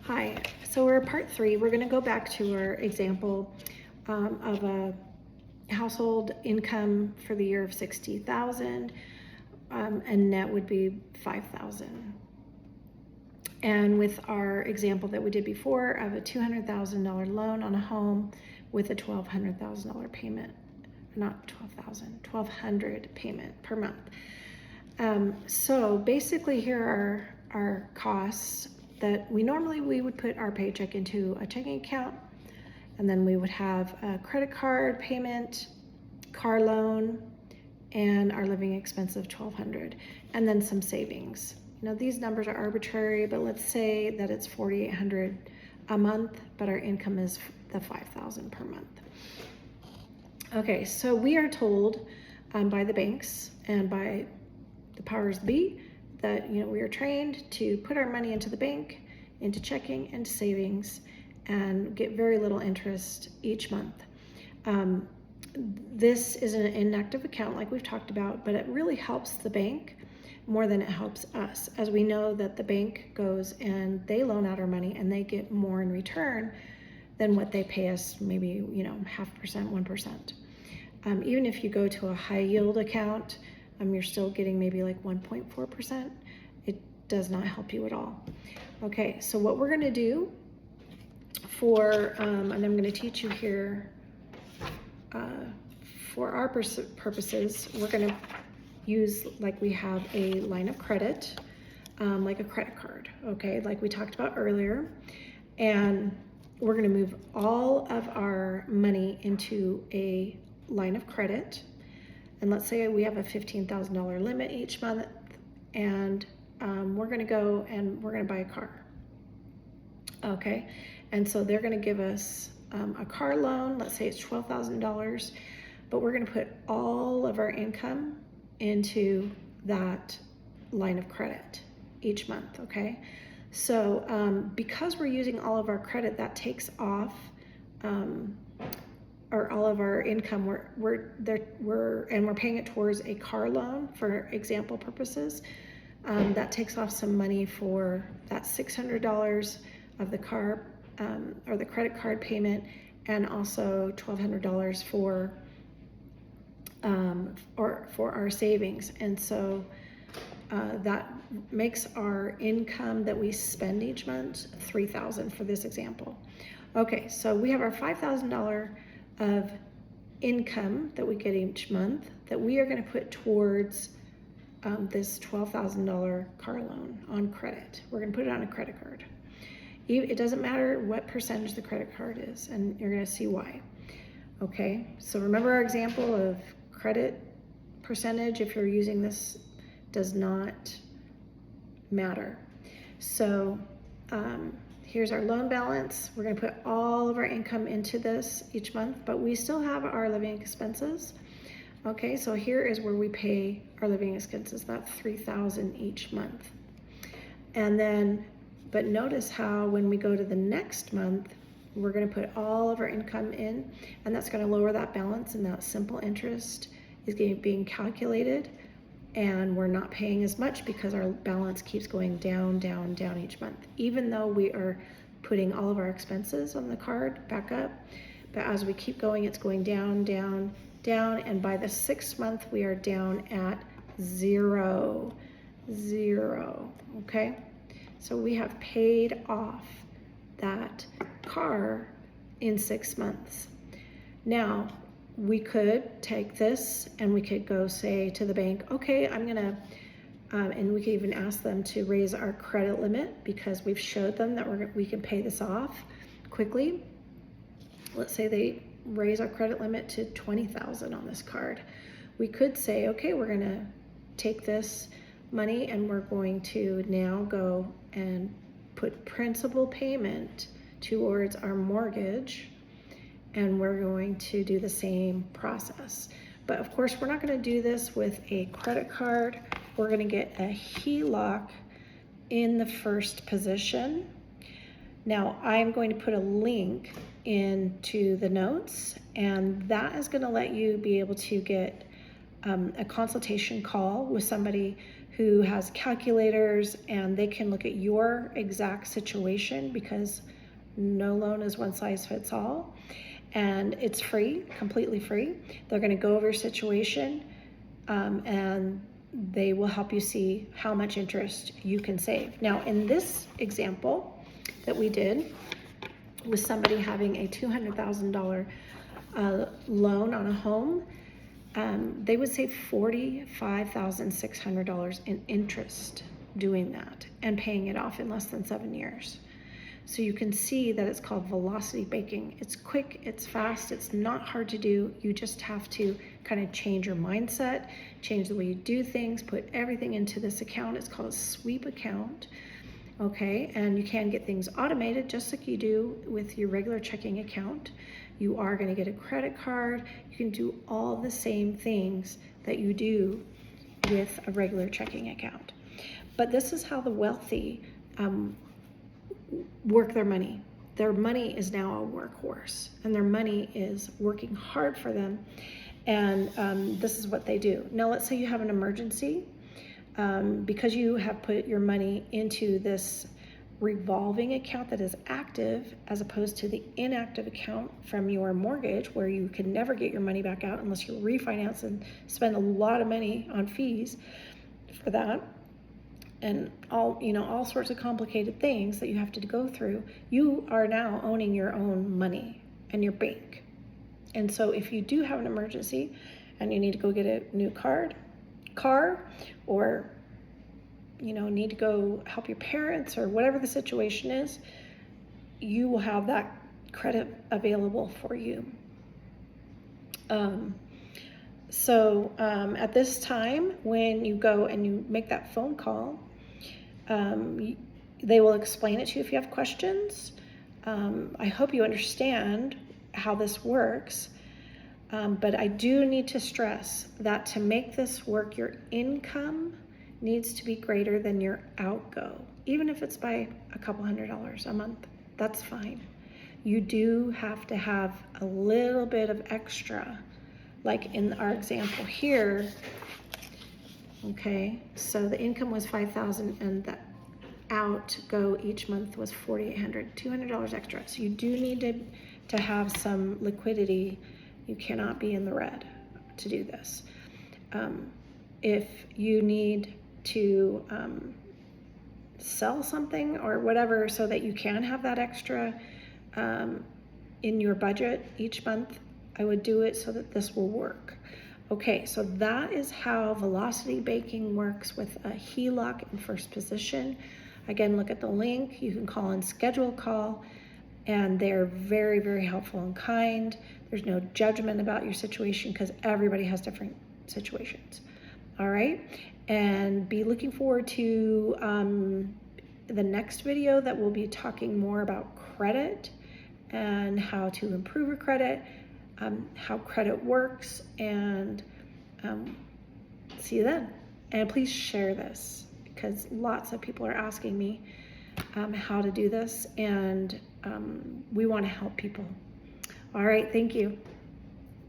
Hi, so we're part 3. We're going to go back to our example of a household income for the year of 60,000, and net would be 5,000. And with our example that we did before of a $200,000 loan on a home with a $1,200,000 payment, not 12,000, 1,200 payment per month. So basically here are our costs that we would put our paycheck into a checking account, and then we would have a credit card payment, car loan, and our living expense of $1,200, and then some savings. These numbers are arbitrary, but let's say that it's $4,800 a month, but our income is the $5,000 per month. Okay, so we are told by the banks and by the powers that be that we are trained to put our money into the bank, into checking, into savings, and get very little interest each month. This is an inactive account like we've talked about, but it really helps the bank more than it helps us, as we know that the bank goes and they loan out our money and they get more in return than what they pay us, maybe 0.5%, 1%. Even if you go to a high yield account, you're still getting maybe like 1.4%. It does not help you at all. Okay, so what we're going to do and I'm going to teach you here, for our purposes, we're going to use like we have a line of credit, like a credit card, okay, like we talked about earlier. And we're going to move all of our money into a line of credit. And let's say we have a $15,000 limit each month, and we're going to go and we're going to buy a car. Okay, and so they're going to give us a car loan. Let's say it's $12,000, but we're going to put all of our income into that line of credit each month. Okay, so because we're using all of our credit, that takes off or all of our income, we're paying it towards a car loan for example purposes. That takes off some money for that $600 of the car or the credit card payment, and also $1,200 for our savings. And so that makes our income that we spend each month $3,000 for this example. Okay, so we have our $5,000 of income that we get each month that we are going to put towards this $12,000 car loan on credit. We're going to put it on a credit card. It doesn't matter what percentage the credit card is, and you're going to see why. Okay, so remember our example of credit percentage. If you're using this, does not matter. So here's our loan balance. We're going to put all of our income into this each month, but we still have our living expenses. Okay, so here is where we pay our living expenses, about $3,000 each month. And then, but notice how when we go to the next month, we're going to put all of our income in, and that's going to lower that balance, and that simple interest is being calculated, and we're not paying as much because our balance keeps going down, down, down each month, even though we are putting all of our expenses on the card back up. But as we keep going, it's going down, down, down, and by the 6th month, we are down at zero. Okay? So we have paid off that car in 6 months. Now, we could take this and we could go say to the bank, okay, I'm gonna, and we could even ask them to raise our credit limit because we've showed them that we can pay this off quickly. Let's say they raise our credit limit to $20,000 on this card. We could say, okay, we're gonna take this money and we're going to now go and put principal payment towards our mortgage, and we're going to do the same process. But of course, we're not going to do this with a credit card. We're going to get a Heloc in the first position. Now, I'm going to put a link into the notes, and that is going to let you be able to get a consultation call with somebody who has calculators, and they can look at your exact situation, because no loan is one size fits all. And it's free, completely free. They're going to go over your situation, and they will help you see how much interest you can save. Now, in this example that we did, with somebody having a $200,000 loan on a home, they would save $45,600 in interest doing that and paying it off in less than 7 years. So you can see that it's called velocity banking. It's quick, it's fast, it's not hard to do. You just have to kind of change your mindset, change the way you do things, put everything into this account. It's called a sweep account. Okay, and you can get things automated just like you do with your regular checking account. You are going to get a credit card. You can do all the same things that you do with a regular checking account. But this is how the wealthy work their money. Their money is now a workhorse, and their money is working hard for them. And this is what they do. Now, let's say you have an emergency. Because you have put your money into this revolving account that is active, as opposed to the inactive account from your mortgage, where you can never get your money back out unless you refinance and spend a lot of money on fees for that, and all sorts of complicated things that you have to go through. You are now owning your own money and your bank. And so if you do have an emergency and you need to go get a new car, or need to go help your parents, or whatever the situation is, you will have that credit available for you. At this time, when you go and you make that phone call, they will explain it to you if you have questions. I hope you understand how this works. But I do need to stress that to make this work, your income needs to be greater than your outgo. Even if it's by a couple $100 a month, that's fine. You do have to have a little bit of extra, like in our example here. Okay, so the income was $5,000 and the outgo each month was $4,800, $200 extra. So you do need to have some liquidity. You cannot be in the red to do this. If you need to sell something or whatever, so that you can have that extra in your budget each month, I would do it so that this will work. Okay, so that is how velocity banking works with a Heloc in first position. Again, look at the link. You can call and schedule a call, and they're very, very helpful and kind. There's no judgment about your situation, because everybody has different situations. All right, and be looking forward to the next video that will be talking more about credit and how to improve your credit, how credit works, and see you then. And please share this, because lots of people are asking me how to do this, and we want to help people. All right, thank you.